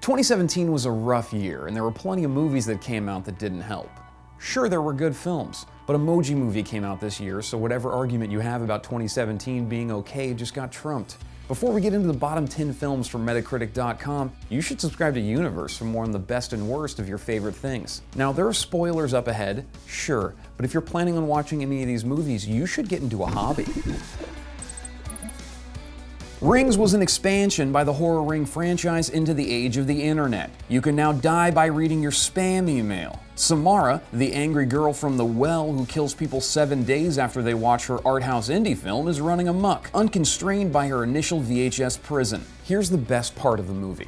2017 was a rough year, and there were plenty of movies that came out that didn't help. Sure, there were good films, but Emoji Movie came out this year, so whatever argument you have about 2017 being okay just got trumped. Before we get into the bottom 10 films from Metacritic.com, you should subscribe to Universe for more on the best and worst of your favorite things. Now, there are spoilers up ahead, sure, but if you're planning on watching any of these movies, you should get into a hobby. Rings was an expansion by the Horror Ring franchise into the age of the internet. You can now die by reading your spam email. Samara, the angry girl from The Well who kills people 7 days after they watch her art house indie film, is running amok, unconstrained by her initial VHS prison. Here's the best part of the movie.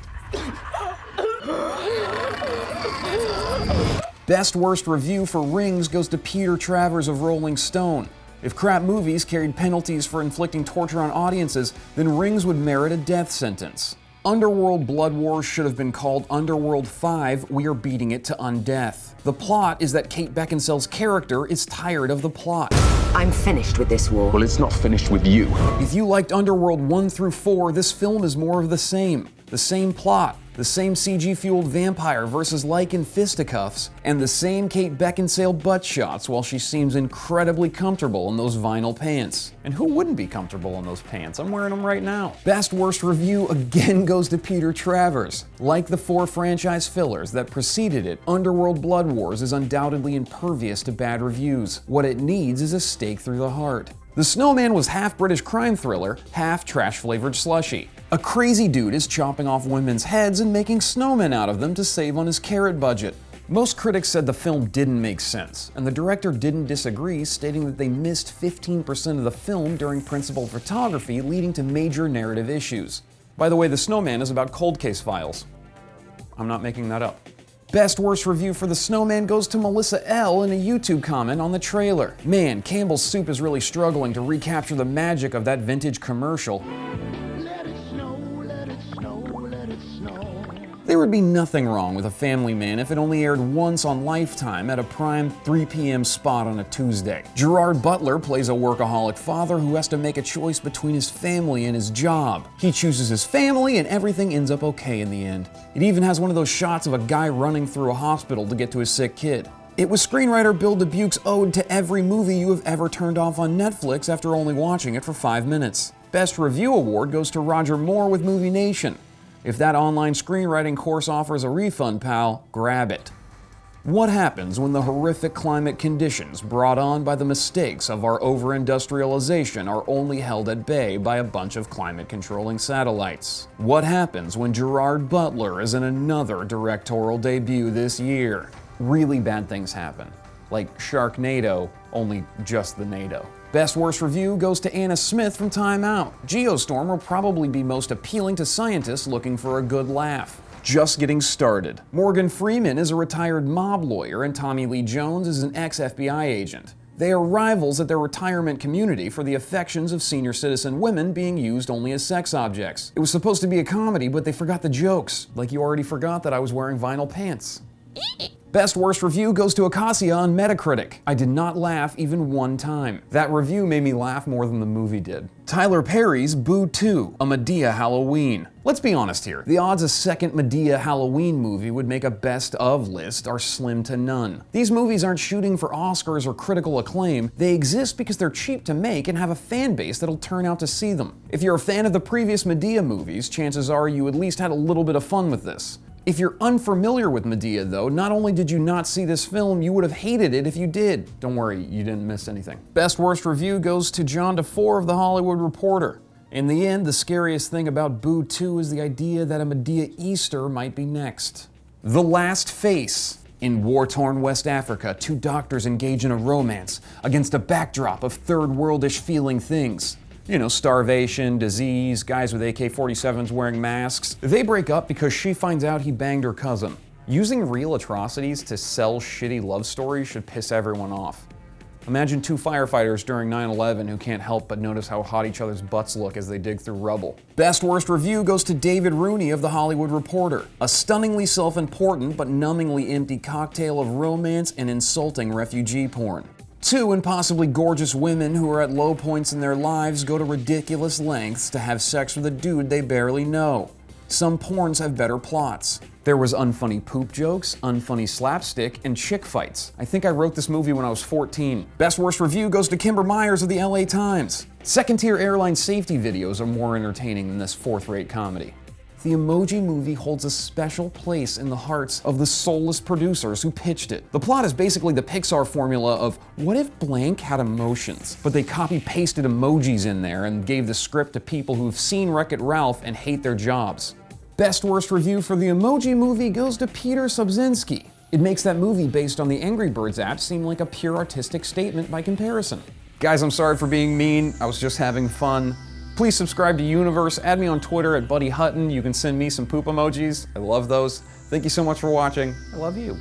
Best worst review for Rings goes to Peter Travers of Rolling Stone. If crap movies carried penalties for inflicting torture on audiences, then Rings would merit a death sentence. Underworld Blood Wars should have been called Underworld 5, We Are Beating It to Undeath. The plot is that Kate Beckinsale's character is tired of the plot. I'm finished with this war. Well, it's not finished with you. If you liked Underworld 1 through 4, this film is more of the same. The same plot, the same CG-fueled vampire versus lichen fisticuffs, and the same Kate Beckinsale butt shots while she seems incredibly comfortable in those vinyl pants. And who wouldn't be comfortable in those pants? I'm wearing them right now. Best worst review again goes to Peter Travers. Like the 4 franchise fillers that preceded it, Underworld Blood Wars is undoubtedly impervious to bad reviews. What it needs is a stake through the heart. The Snowman was half British crime thriller, half trash-flavored slushy. A crazy dude is chopping off women's heads and making snowmen out of them to save on his carrot budget. Most critics said the film didn't make sense, and the director didn't disagree, stating that they missed 15% of the film during principal photography, leading to major narrative issues. By the way, The Snowman is about cold case files. I'm not making that up. Best worst review for The Snowman goes to Melissa L. in a YouTube comment on the trailer. Man, Campbell's Soup is really struggling to recapture the magic of that vintage commercial. Let it snow, let it snow, let it snow. There would be nothing wrong with A Family Man if it only aired once on Lifetime at a prime 3 p.m. spot on a Tuesday. Gerard Butler plays a workaholic father who has to make a choice between his family and his job. He chooses his family and everything ends up okay in the end. It even has one of those shots of a guy running through a hospital to get to his sick kid. It was screenwriter Bill Dubuque's ode to every movie you have ever turned off on Netflix after only watching it for 5 minutes. Best Review Award goes to Roger Moore with Movie Nation. If that online screenwriting course offers a refund, pal, grab it. What happens when the horrific climate conditions brought on by the mistakes of our over-industrialization are only held at bay by a bunch of climate-controlling satellites? What happens when Gerard Butler is in another directorial debut this year? Really bad things happen. Like Sharknado, only just the NATO. Best worst review goes to Anna Smith from Time Out. Geostorm will probably be most appealing to scientists looking for a good laugh. Just getting started. Morgan Freeman is a retired mob lawyer and Tommy Lee Jones is an ex-FBI agent. They are rivals at their retirement community for the affections of senior citizen women being used only as sex objects. It was supposed to be a comedy, but they forgot the jokes. Like you already forgot that I was wearing vinyl pants. Best worst review goes to Acacia on Metacritic. I did not laugh even one time. That review made me laugh more than the movie did. Tyler Perry's Boo 2, a Madea Halloween. Let's be honest here. The odds a second Madea Halloween movie would make a best of list are slim to none. These movies aren't shooting for Oscars or critical acclaim. They exist because they're cheap to make and have a fan base that'll turn out to see them. If you're a fan of the previous Madea movies, chances are you at least had a little bit of fun with this. If you're unfamiliar with Madea, though, not only did you not see this film, you would have hated it if you did. Don't worry, you didn't miss anything. Best worst review goes to John DeFore of The Hollywood Reporter. In the end, the scariest thing about Boo 2 is the idea that a Madea Easter might be next. The Last Face. In war-torn West Africa, 2 doctors engage in a romance against a backdrop of third-worldish feeling things. You know, starvation, disease, guys with AK-47s wearing masks. They break up because she finds out he banged her cousin. Using real atrocities to sell shitty love stories should piss everyone off. Imagine 2 firefighters during 9/11 who can't help but notice how hot each other's butts look as they dig through rubble. Best worst review goes to David Rooney of The Hollywood Reporter. A stunningly self-important but numbingly empty cocktail of romance and insulting refugee porn. 2 impossibly gorgeous women who are at low points in their lives go to ridiculous lengths to have sex with a dude they barely know. Some porns have better plots. There was unfunny poop jokes, unfunny slapstick, and chick fights. I think I wrote this movie when I was 14. Best worst review goes to Kimber Myers of the LA Times. Second-tier airline safety videos are more entertaining than this fourth-rate comedy. The Emoji Movie holds a special place in the hearts of the soulless producers who pitched it. The plot is basically the Pixar formula of what if blank had emotions, but they copy-pasted emojis in there and gave the script to people who've seen Wreck-It Ralph and hate their jobs. Best worst review for the Emoji Movie goes to Peter Subzinski. It makes that movie based on the Angry Birds app seem like a pure artistic statement by comparison. Guys, I'm sorry for being mean. I was just having fun. Please subscribe to Universe, add me on Twitter at Buddy Hutton. You can send me some poop emojis. I love those. Thank you so much for watching. I love you.